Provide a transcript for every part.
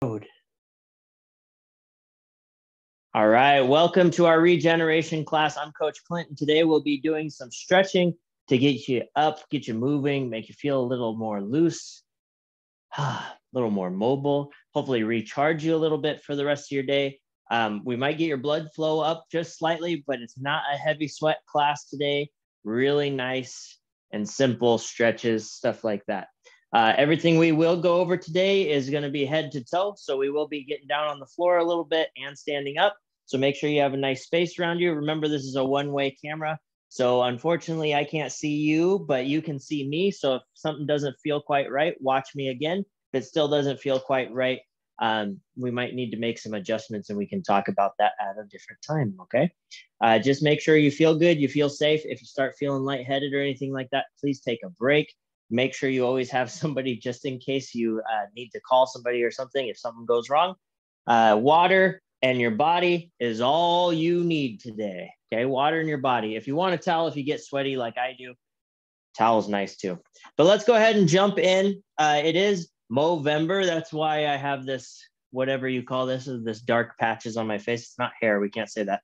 All right, welcome to our regeneration class. I'm Coach Clint, and today we'll be doing some stretching to get you up, get you moving, make you feel a little more loose, a little more mobile, hopefully recharge you a little bit for the rest of your day. We might get your blood flow up just slightly, but it's not a heavy sweat class today. Really nice and simple stretches, stuff like that. Everything we will go over today is going to be head to toe. So we will be getting down on the floor a little bit and standing up. So make sure you have a nice space around you. Remember, this is a one-way camera. So unfortunately, I can't see you, but you can see me. So if something doesn't feel quite right, watch me again. If it still doesn't feel quite right, we might need to make some adjustments, and we can talk about that at a different time, okay? Just make sure you feel good, you feel safe. If you start feeling lightheaded or anything like that, please take a break. Make sure you always have somebody just in case you need to call somebody or something if something goes wrong. Water and your body is all you need today, okay? Water in your body. If you want a towel, if you get sweaty like I do, towel's nice too. But let's go ahead and jump in. It is Movember. That's why I have this, whatever you call this, is this dark patches on my face. It's not hair. We can't say that.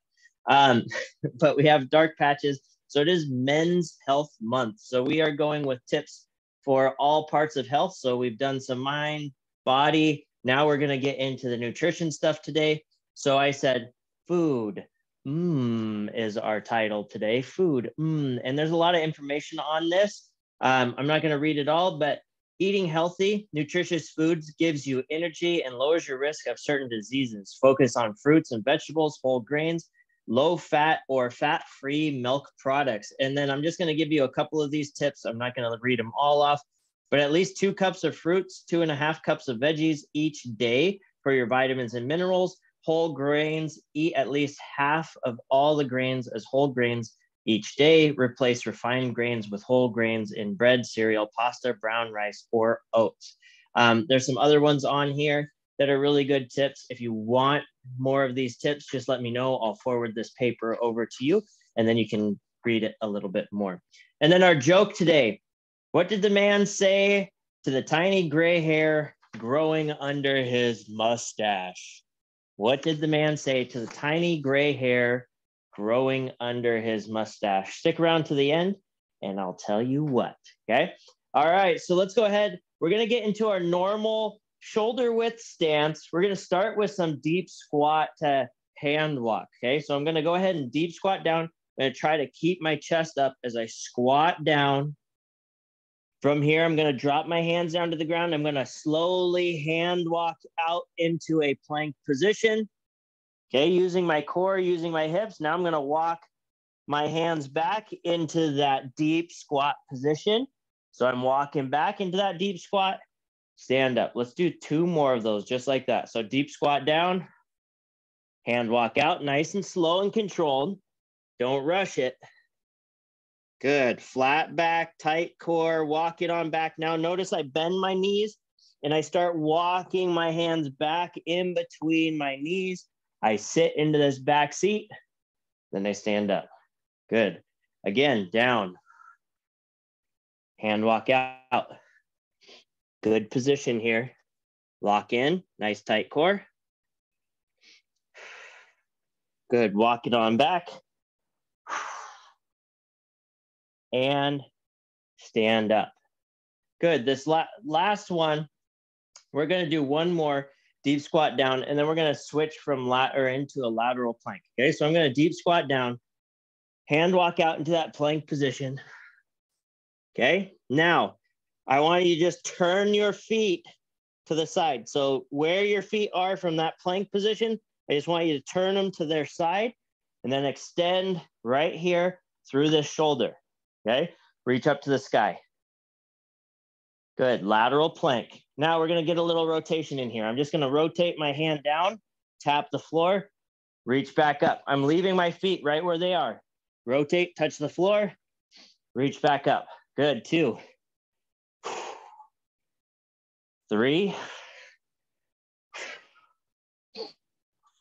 But we have dark patches. So it is Men's Health Month. So we are going with tips for all parts of health. So we've done some mind, body. Now we're going to get into the nutrition stuff today. So I said, food is our title today. Food. And there's a lot of information on this. I'm not going to read it all, but eating healthy, nutritious foods gives you energy and lowers your risk of certain diseases. Focus on fruits and vegetables, whole grains, low fat or fat-free milk products. And then I'm just going to give you a couple of these tips. I'm not going to read them all off, but at least 2 cups of fruits, 2.5 cups of veggies each day for your vitamins and minerals. Whole grains, eat at least half of all the grains as whole grains each day. Replace refined grains with whole grains in bread, cereal, pasta, brown rice, or oats. There's some other ones on here that are really good tips. If you want more of these tips, just let me know. I'll forward this paper over to you, and then you can read it a little bit more. And then our joke today. What did the man say to the tiny gray hair growing under his mustache? What did the man say to the tiny gray hair growing under his mustache? Stick around to the end, and I'll tell you what, okay? All right, so let's go ahead. We're going to get into our normal shoulder width stance. We're going to start with some deep squat to hand walk, okay? So I'm going to go ahead and deep squat down. I'm going to try to keep my chest up as I squat down. From here, I'm going to drop my hands down to the ground. I'm going to slowly hand walk out into a plank position, okay? Using my core, using my hips. Now I'm going to walk my hands back into that deep squat position. So I'm walking back into that deep squat. Stand up. Let's do 2 more of those, just like that. So deep squat down, hand walk out, nice and slow and controlled. Don't rush it. Good. Flat back, tight core, walk it on back. Now notice I bend my knees and I start walking my hands back in between my knees. I sit into this back seat, then I stand up. Good. Again, down. Hand walk out. Good position here. Lock in, nice tight core. Good, walk it on back. And stand up. Good, this last one, we're gonna do 1 more deep squat down, and then we're gonna switch from into a lateral plank, okay? So I'm gonna deep squat down, hand walk out into that plank position, okay? Now, I want you to just turn your feet to the side. So where your feet are from that plank position, I just want you to turn them to their side and then extend right here through this shoulder, okay? Reach up to the sky. Good, lateral plank. Now we're gonna get a little rotation in here. I'm just gonna rotate my hand down, tap the floor, reach back up. I'm leaving my feet right where they are. Rotate, touch the floor, reach back up. Good, 2. 3,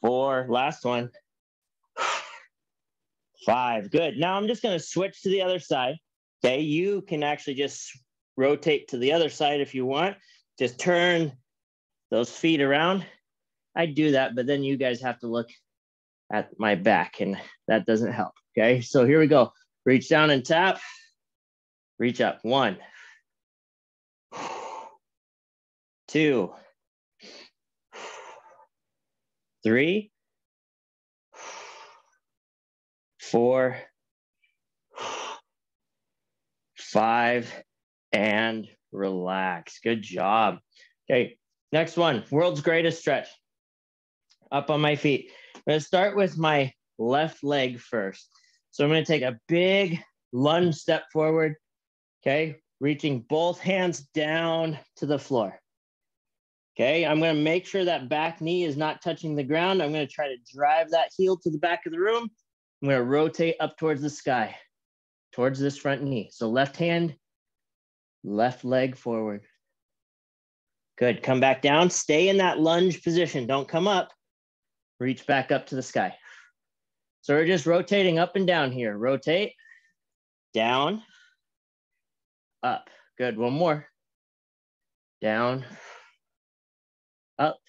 4, last one. 5, good. Now I'm just gonna switch to the other side, okay? You can actually just rotate to the other side if you want. Just turn those feet around. I do that, but then you guys have to look at my back and that doesn't help. Okay, so here we go. Reach down and tap. Reach up. 1, 2, 3, 4, 5, and relax. Good job. Okay, next one, world's greatest stretch. Up on my feet. I'm going to start with my left leg first. So I'm going to take a big lunge step forward. Okay, reaching both hands down to the floor. Okay, I'm going to make sure that back knee is not touching the ground. I'm going to try to drive that heel to the back of the room. I'm going to rotate up towards the sky, towards this front knee. So left hand, left leg forward. Good, come back down. Stay in that lunge position. Don't come up. Reach back up to the sky. So we're just rotating up and down here. Rotate, down, up. Good, one more. Down, up.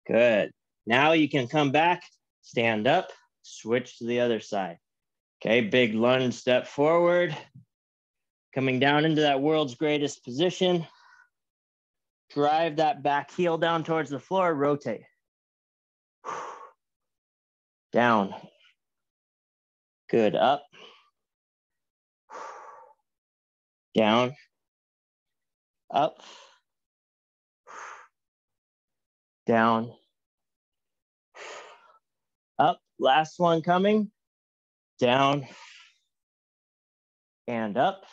Good. Now you can come back, stand up, switch to the other side. Okay, big lunge step forward. Coming down into that world's greatest position. Drive that back heel down towards the floor, rotate. Down. Good, up. Down. Up. Down. Up. Last one coming. Down. And up.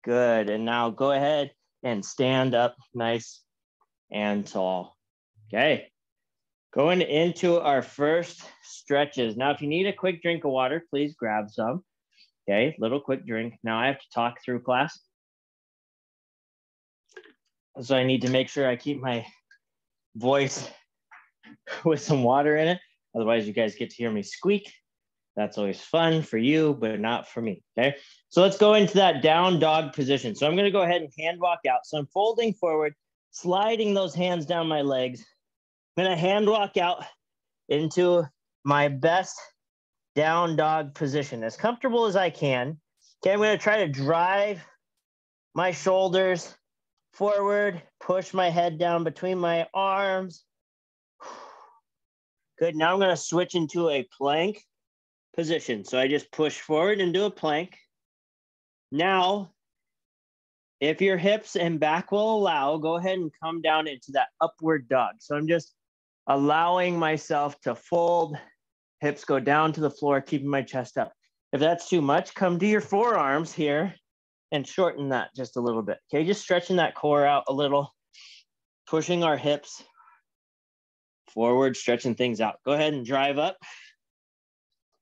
Good, and now go ahead and stand up nice and tall. Okay, going into our first stretches. Now, if you need a quick drink of water, please grab some. Okay, little quick drink. Now I have to talk through class. So I need to make sure I keep my voice with some water in it. Otherwise, you guys get to hear me squeak. That's always fun for you, but not for me, okay? So let's go into that down dog position. So I'm gonna go ahead and hand walk out. So I'm folding forward, sliding those hands down my legs. I'm gonna hand walk out into my best down dog position, as comfortable as I can. Okay, I'm gonna try to drive my shoulders forward, push my head down between my arms. Good, now I'm gonna switch into a plank position. So I just push forward and do a plank. Now, if your hips and back will allow, go ahead and come down into that upward dog. So I'm just allowing myself to fold, hips go down to the floor, keeping my chest up. If that's too much, come to your forearms here and shorten that just a little bit. Okay, just stretching that core out a little, pushing our hips forward, stretching things out. Go ahead and drive up.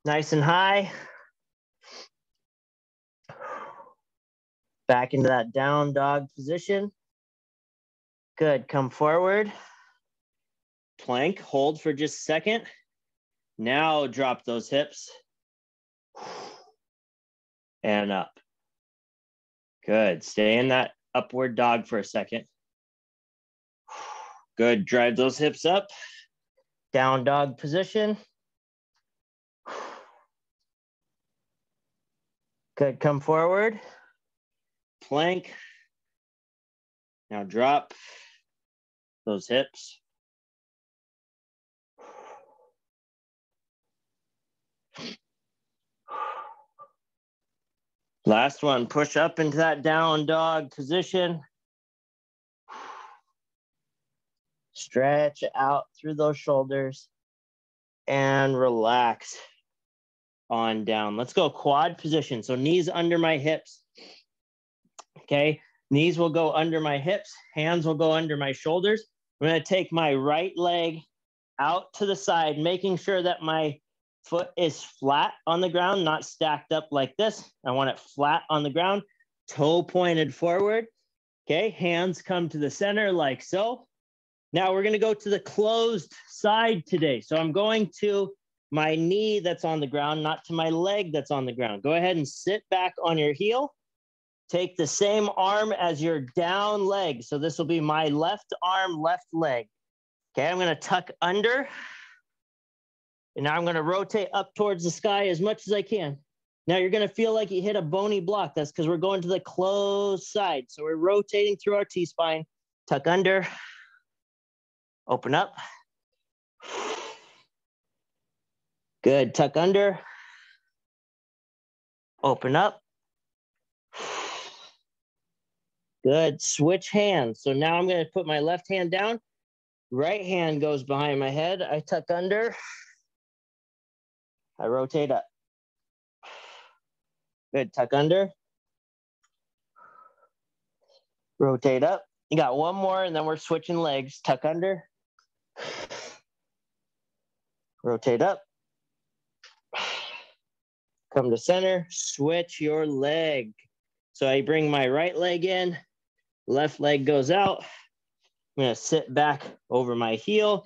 Nice and high. Back into that down dog position. Good, come forward. Plank, hold for just a second. Now drop those hips. And up. Good, stay in that upward dog for a second. Good, drive those hips up. Down dog position. Good, come forward. Plank. Now drop those hips. Last one, push up into that down dog position. Stretch out through those shoulders and relax on down. Let's go quad position. So knees under my hips. Okay, knees will go under my hips, hands will go under my shoulders. I'm gonna take my right leg out to the side, making sure that my foot is flat on the ground, not stacked up like this. I want it flat on the ground, toe pointed forward. Okay, hands come to the center like so. Now we're gonna go to the closed side today. So I'm going to my knee that's on the ground, not to my leg that's on the ground. Go ahead and sit back on your heel. take the same arm as your down leg. So this will be my left arm, left leg. Okay, I'm gonna tuck under. And now I'm gonna rotate up towards the sky as much as I can. Now you're gonna feel like you hit a bony block. That's because we're going to the closed side. So we're rotating through our T-spine. Tuck under, open up. Good, tuck under, open up. Good, switch hands. So now I'm gonna put my left hand down. Right hand goes behind my head. I tuck under. I rotate up. Good, tuck under. Rotate up. You got one more and then we're switching legs. Tuck under. Rotate up. Come to center, switch your leg. So I bring my right leg in, left leg goes out. I'm gonna sit back over my heel.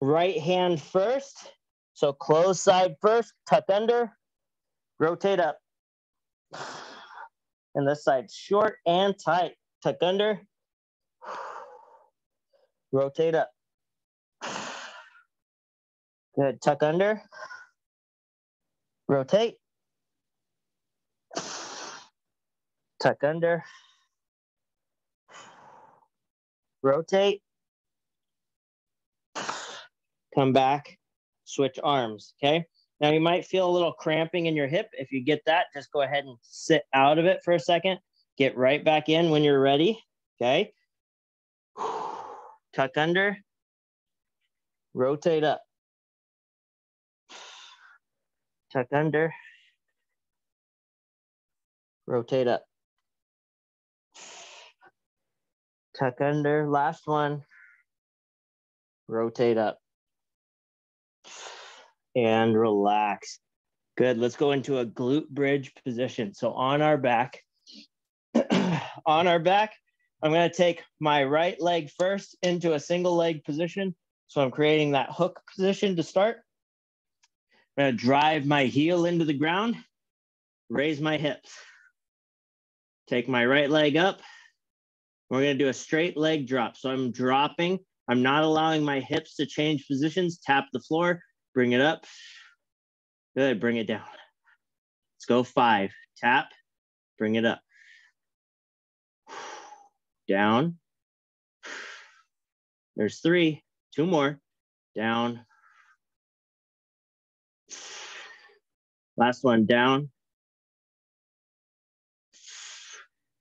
Right hand first. So close side first, tuck under, rotate up. And this side's short and tight. Tuck under, rotate up. Good, tuck under, rotate. Tuck under, rotate, come back, switch arms, okay? Now you might feel a little cramping in your hip. If you get that, just go ahead and sit out of it for a second. Get right back in when you're ready, okay? Tuck under, rotate up. Tuck under, rotate up. Tuck under, last one. Rotate up. And relax. Good, let's go into a glute bridge position. So on our back, I'm gonna take my right leg first into a single leg position. So I'm creating that hook position to start. I'm gonna drive my heel into the ground, raise my hips. Take my right leg up. We're gonna do a straight leg drop. So I'm dropping. I'm not allowing my hips to change positions. Tap the floor, bring it up. Good, bring it down. Let's go 5. Tap, bring it up. Down. There's 3, 2 more. Down. Last one, down.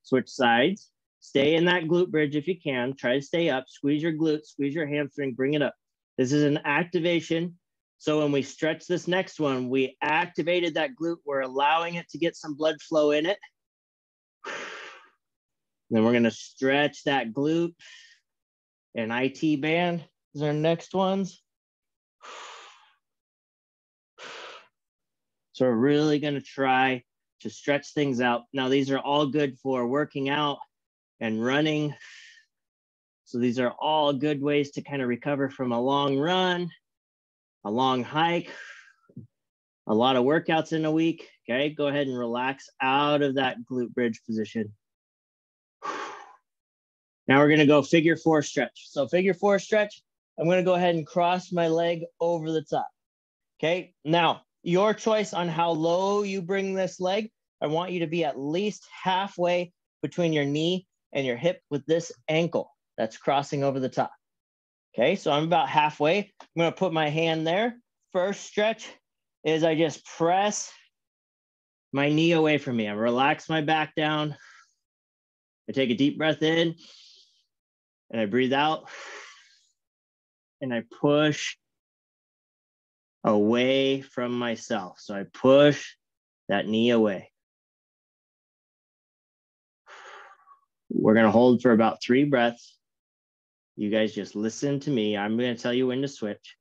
Switch sides. Stay in that glute bridge if you can. Try to stay up. Squeeze your glute, squeeze your hamstring, bring it up. This is an activation. So when we stretch this next one, we activated that glute. We're allowing it to get some blood flow in it. Then we're gonna stretch that glute. And IT band is our next ones. So we're really gonna try to stretch things out. Now these are all good for working out and running. So these are all good ways to kind of recover from a long run, a long hike, a lot of workouts in a week. Okay, go ahead and relax out of that glute bridge position. Now we're gonna go figure 4 stretch. So figure 4 stretch, I'm gonna go ahead and cross my leg over the top. Okay, now your choice on how low you bring this leg. I want you to be at least halfway between your knee and your hip with this ankle that's crossing over the top. Okay, so I'm about halfway. I'm gonna put my hand there. First stretch is I just press my knee away from me. I relax my back down. I take a deep breath in and I breathe out and I push away from myself. So I push that knee away. We're gonna hold for about 3 breaths. You guys just listen to me. I'm gonna tell you when to switch.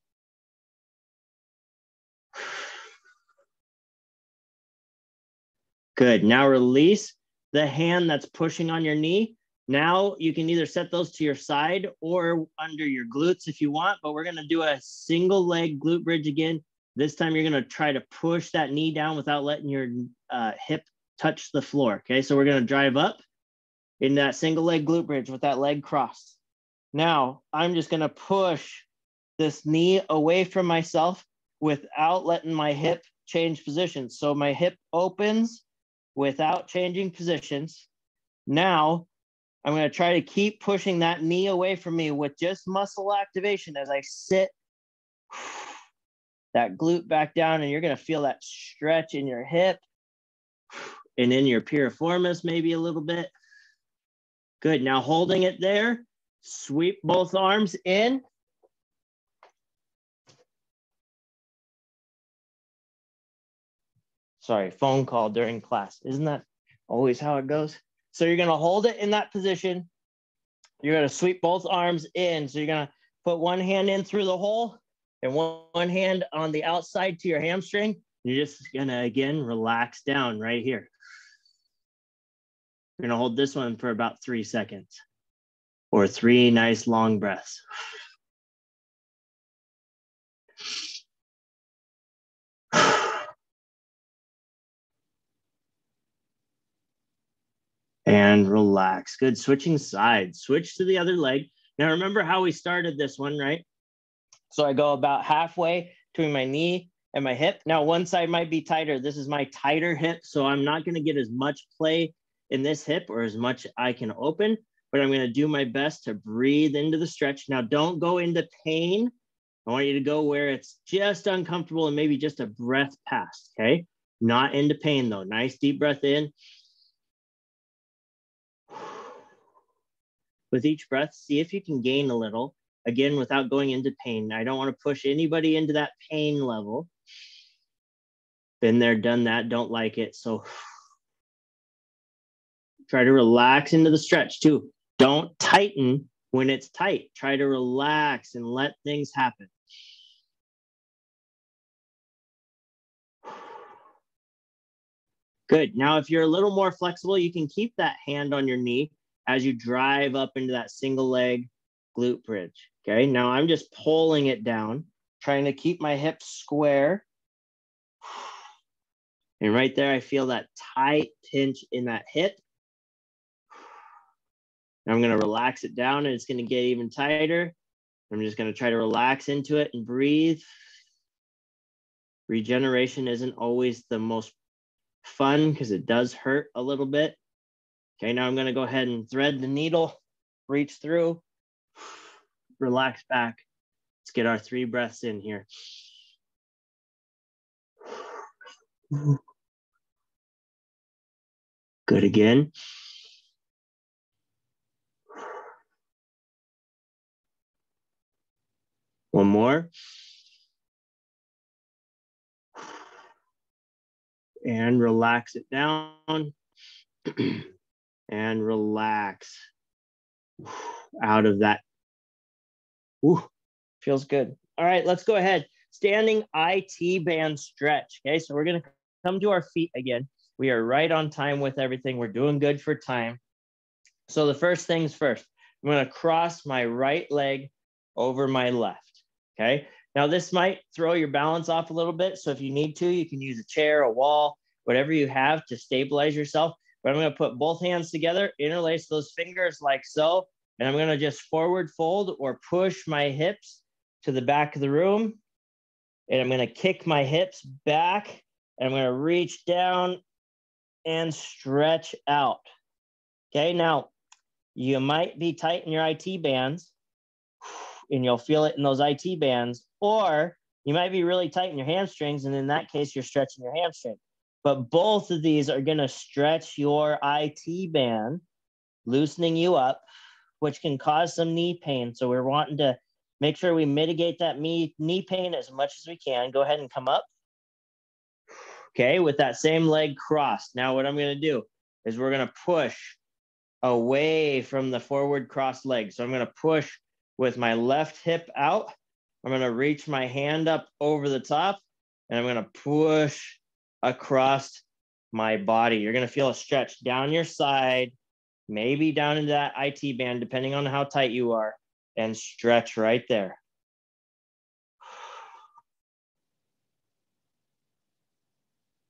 Good, now release the hand that's pushing on your knee. Now you can either set those to your side or under your glutes if you want, but we're gonna do a single leg glute bridge again. This time you're gonna try to push that knee down without letting your hip touch the floor. Okay, so we're gonna drive up in that single leg glute bridge with that leg crossed. Now, I'm just gonna push this knee away from myself without letting my hip change positions. So my hip opens without changing positions. Now, I'm gonna try to keep pushing that knee away from me with just muscle activation as I sit that glute back down, and you're gonna feel that stretch in your hip and in your piriformis maybe a little bit. Good, now holding it there, sweep both arms in. Sorry, phone call during class. Isn't that always how it goes? So you're gonna hold it in that position. You're gonna sweep both arms in. So you're gonna put one hand in through the hole and one hand on the outside to your hamstring. You're just gonna, again, relax down right here. You're gonna hold this one for about 3 seconds or 3 nice long breaths. And relax. Good, switching sides. Switch to the other leg. Now remember how we started this one, right? So I go about halfway between my knee and my hip. Now one side might be tighter. This is my tighter hip, so I'm not gonna get as much play in this hip or as much I can open, but I'm gonna do my best to breathe into the stretch. Now don't go into pain. I want you to go where it's just uncomfortable and maybe just a breath past, okay? Not into pain though. Nice deep breath in. With each breath, see if you can gain a little, again, without going into pain. I don't want to push anybody into that pain level. Been there, done that, don't like it. So try to relax into the stretch too. Don't tighten when it's tight. Try to relax and let things happen. Good. Now, if you're a little more flexible, you can keep that hand on your knee as you drive up into that single leg glute bridge. Okay, now I'm just pulling it down, trying to keep my hips square. And right there, I feel that tight pinch in that hip. Now I'm going to relax it down and it's going to get even tighter. I'm just going to try to relax into it and breathe. Regeneration isn't always the most fun because it does hurt a little bit. Okay, now I'm going to go ahead and thread the needle, reach through, relax back. Let's get our 3 breaths in here. Good again. One more. And relax it down. And relax out of that. Whew, feels good. All right, let's go ahead. Standing IT band stretch. Okay, so we're going to come to our feet again. We are right on time with everything. We're doing good for time. So the first things first, I'm going to cross my right leg over my left. Okay, now this might throw your balance off a little bit. So if you need to, you can use a chair, a wall, whatever you have to stabilize yourself. But I'm going to put both hands together, interlace those fingers like so, and I'm going to just forward fold or push my hips to the back of the room. And I'm going to kick my hips back, and I'm going to reach down and stretch out. Okay, now you might be tight in your IT bands, and you'll feel it in those IT bands, or you might be really tight in your hamstrings, and in that case, you're stretching your hamstring. But both of these are going to stretch your IT band, loosening you up, which can cause some knee pain. So we're wanting to make sure we mitigate that knee pain as much as we can. Go ahead and come up. Okay, with that same leg crossed. Now what I'm going to do is we're going to push away from the forward crossed leg. So I'm going to push with my left hip out. I'm going to reach my hand up over the top, and I'm going to push across my body. You're going to feel a stretch down your side, maybe down into that IT band, depending on how tight you are, and stretch right there.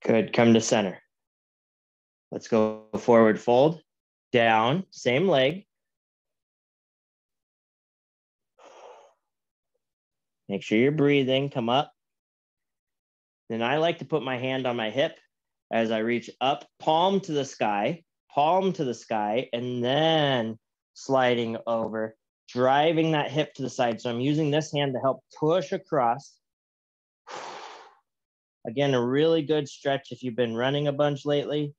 Good. Come to center. Let's go forward fold, down, same leg. Make sure you're breathing, come up. Then I like to put my hand on my hip as I reach up, palm to the sky, and then sliding over, driving that hip to the side. So I'm using this hand to help push across. Again, a really good stretch if you've been running a bunch lately.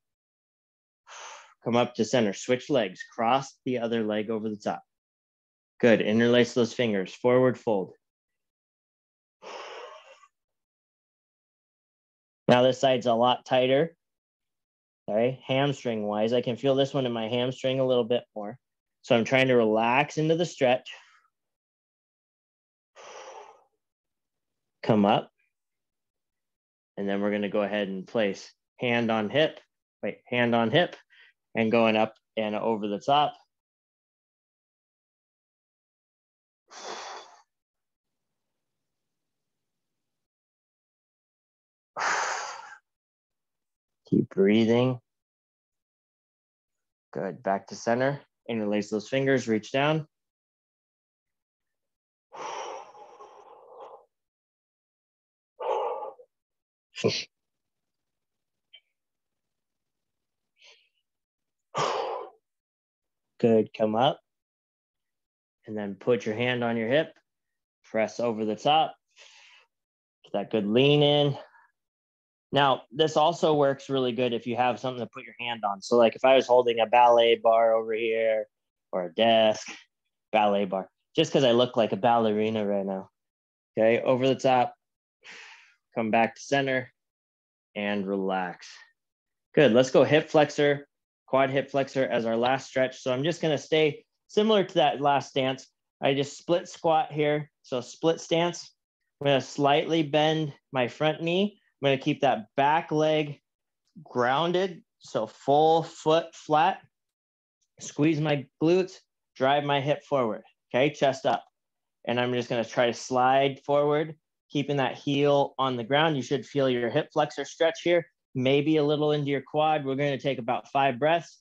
Come up to center, switch legs, cross the other leg over the top. Good, interlace those fingers, forward fold. Now this side's a lot tighter, okay? Hamstring wise, I can feel this one in my hamstring a little bit more. So I'm trying to relax into the stretch. Come up. And then we're gonna go ahead and place hand on hip, and going up and over the top. Keep breathing. Good, back to center. Interlace those fingers, reach down. Good, come up. And then put your hand on your hip, press over the top. Get that good lean in. Now, this also works really good if you have something to put your hand on. So like if I was holding a ballet bar over here or a desk, ballet bar, just because I look like a ballerina right now. Okay, over the top, come back to center and relax. Good, let's go hip flexor, quad hip flexor as our last stretch. So I'm just gonna stay similar to that last stance. I just split squat here. So split stance. I'm gonna slightly bend my front knee. I'm gonna keep that back leg grounded. So full foot flat, squeeze my glutes, drive my hip forward, okay, chest up. And I'm just gonna try to slide forward, keeping that heel on the ground. You should feel your hip flexor stretch here, maybe a little into your quad. We're gonna take about 5 breaths.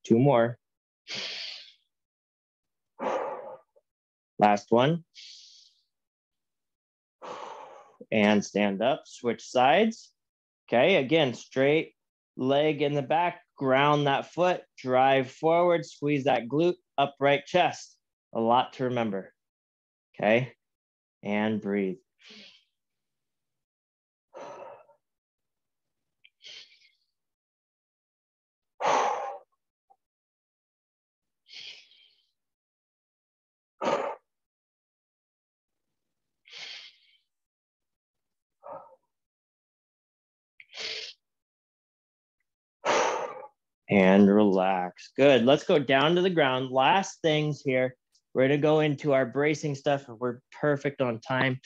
Two more. Last one. And stand up, switch sides. Okay, again, straight leg in the back, ground that foot, drive forward, squeeze that glute, upright chest. A lot to remember. Okay, and breathe. And relax. Good. Let's go down to the ground. Last things here. We're going to go into our bracing stuff. We're perfect on time.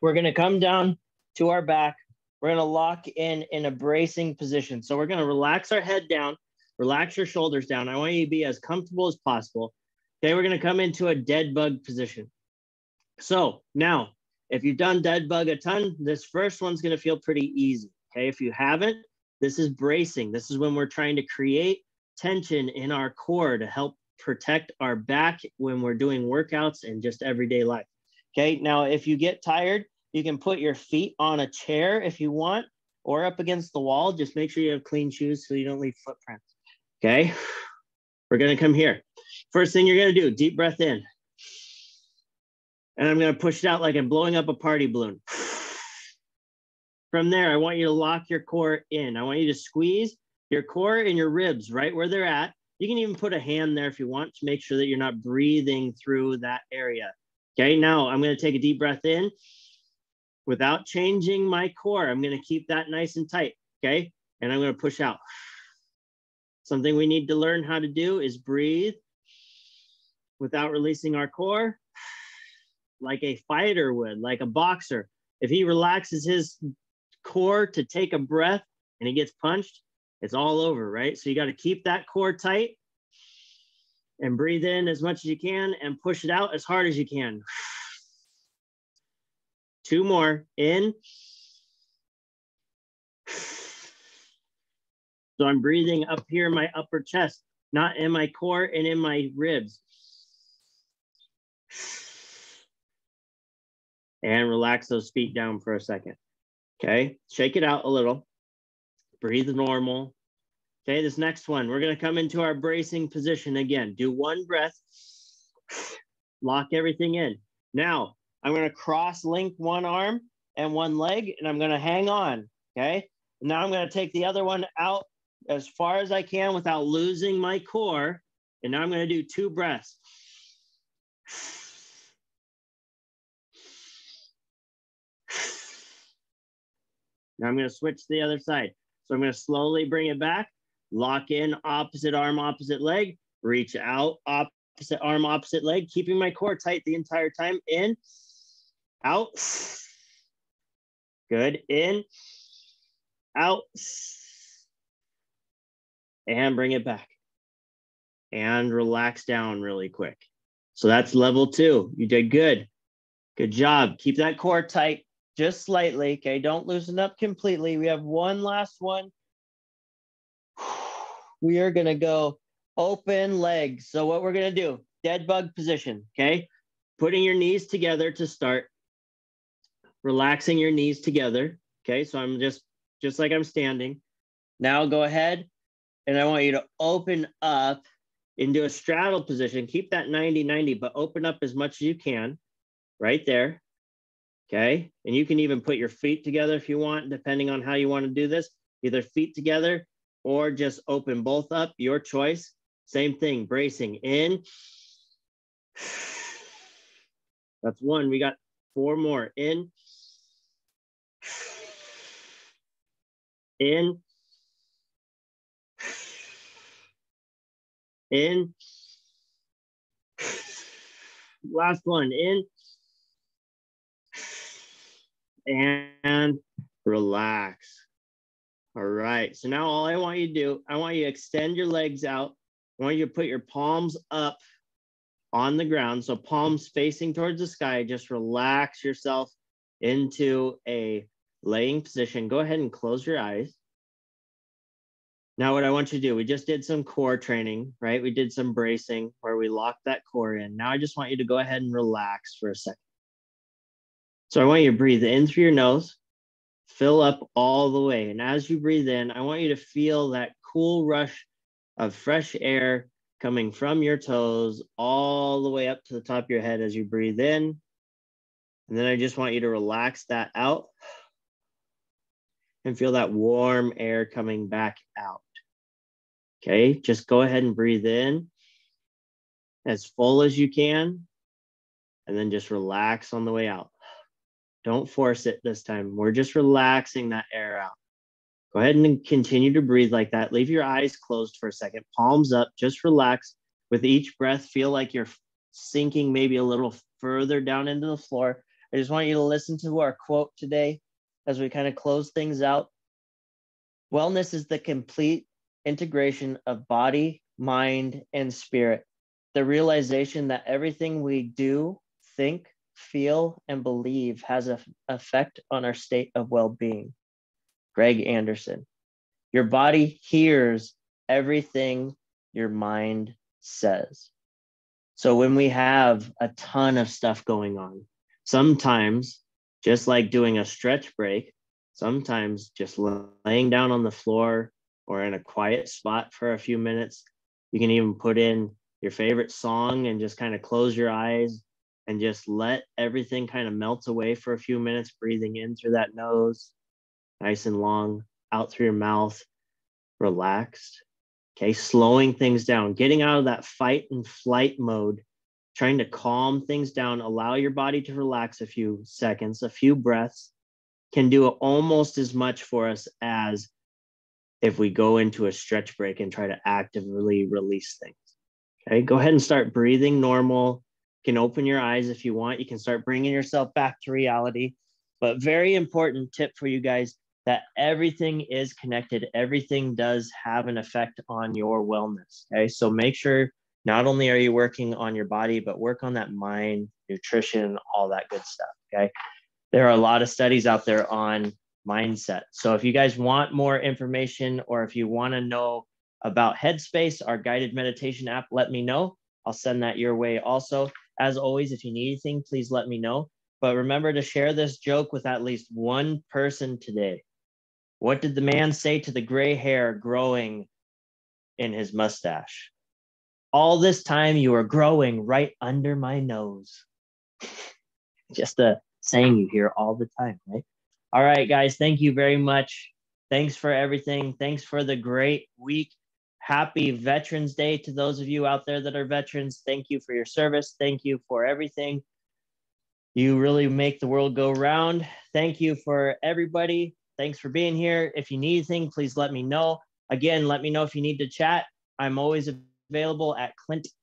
We're going to come down to our back. We're going to lock in a bracing position. So we're going to relax our head down, relax your shoulders down. I want you to be as comfortable as possible. Okay, we're going to come into a dead bug position. So now, if you've done dead bug a ton, this first one's going to feel pretty easy. Okay, if you haven't, this is bracing. This is when we're trying to create tension in our core to help protect our back when we're doing workouts and just everyday life. Okay, now if you get tired, you can put your feet on a chair if you want, or up against the wall. Just make sure you have clean shoes so you don't leave footprints. Okay, we're gonna come here. First thing you're gonna do, deep breath in. And I'm gonna push it out like I'm blowing up a party balloon. From there, I want you to lock your core in. I want you to squeeze your core and your ribs right where they're at. You can even put a hand there if you want to make sure that you're not breathing through that area. Okay, now I'm going to take a deep breath in without changing my core. I'm going to keep that nice and tight, okay? And I'm going to push out. Something we need to learn how to do is breathe without releasing our core, like a fighter would, like a boxer. If he relaxes his core to take a breath and he gets punched, It's all over, right? So you got to keep that core tight and breathe in as much as you can and push it out as hard as you can. 2 more. In. So I'm breathing up here in my upper chest, not in my core and in my ribs. And relax those feet down for a second. Okay, shake it out a little. Breathe normal. Okay, this next one, we're gonna come into our bracing position again. Do 1 breath, lock everything in. Now, I'm gonna cross-link 1 arm and 1 leg, and I'm gonna hang on, okay? Now I'm gonna take the other one out as far as I can without losing my core, and now I'm gonna do 2 breaths. Now I'm gonna switch to the other side. So I'm gonna slowly bring it back, lock in opposite arm, opposite leg, reach out, opposite arm, opposite leg, keeping my core tight the entire time. In, out, good, in, out, and bring it back. And relax down really quick. So that's level 2. You did good. Good job. Keep that core tight just slightly, okay? Don't loosen up completely. We have 1 last one. We are gonna go open legs. So what we're gonna do, dead bug position, okay? Putting your knees together to start. Relaxing your knees together, okay? So I'm just like I'm standing. Now go ahead, and I want you to open up into a straddle position. Keep that 90-90, but open up as much as you can, right there, okay? And you can even put your feet together if you want, depending on how you want to do this. Either feet together or just open both up, your choice. Same thing, bracing in. That's 1. We got 4 more. In. In. In. Last one. In. And relax. All right, so now all I want you to do, I want you to extend your legs out. I want you to put your palms up on the ground. So palms facing towards the sky. Just relax yourself into a laying position. Go ahead and close your eyes. Now what I want you to do, we just did some core training, right? We did some bracing where we locked that core in. Now I just want you to go ahead and relax for a second. So I want you to breathe in through your nose. Fill up all the way. And as you breathe in, I want you to feel that cool rush of fresh air coming from your toes all the way up to the top of your head as you breathe in. And then I just want you to relax that out and feel that warm air coming back out. Okay, just go ahead and breathe in as full as you can, and then just relax on the way out. Don't force it this time. We're just relaxing that air out. Go ahead and continue to breathe like that. Leave your eyes closed for a second. Palms up, just relax. With each breath, feel like you're sinking maybe a little further down into the floor. I just want you to listen to our quote today as we kind of close things out. Wellness is the complete integration of body, mind, and spirit. The realization that everything we do, think, feel, and believe has an effect on our state of well-being. Greg Anderson. Your body hears everything your mind says. So when we have a ton of stuff going on, sometimes just like doing a stretch break, sometimes just laying down on the floor or in a quiet spot for a few minutes, you can even put in your favorite song and just kind of close your eyes and just let everything kind of melt away for a few minutes, breathing in through that nose, nice and long, out through your mouth, relaxed. Okay, slowing things down, getting out of that fight and flight mode, trying to calm things down, allow your body to relax a few seconds, a few breaths, can do almost as much for us as if we go into a stretch break and try to actively release things. Okay, go ahead and start breathing normal. You can open your eyes if you want. You can start bringing yourself back to reality. But very important tip for you guys, that everything is connected. Everything does have an effect on your wellness. Okay. So make sure not only are you working on your body, but work on that mind, nutrition, all that good stuff. Okay. There are a lot of studies out there on mindset. So if you guys want more information, or if you want to know about Headspace, our guided meditation app, let me know. I'll send that your way also. As always, if you need anything, please let me know. But remember to share this joke with at least one person today. What did the man say to the gray hair growing in his mustache? All this time you are growing right under my nose. Just a saying you hear all the time, right? All right, guys, thank you very much. Thanks for everything. Thanks for the great week. Happy Veterans Day to those of you out there that are veterans. Thank you for your service. Thank you for everything. You really make the world go round. Thank you for everybody. Thanks for being here. If you need anything, please let me know. Again, let me know if you need to chat. I'm always available at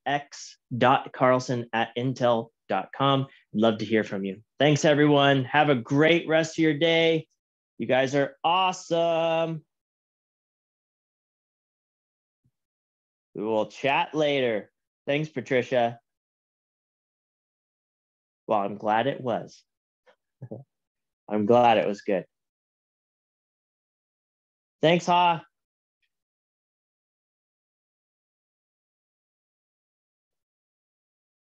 clintx.carlson@intel.com. Love to hear from you. Thanks, everyone. Have a great rest of your day. You guys are awesome. We will chat later. Thanks, Patricia. Well, I'm glad it was. I'm glad it was good. Thanks, Ha.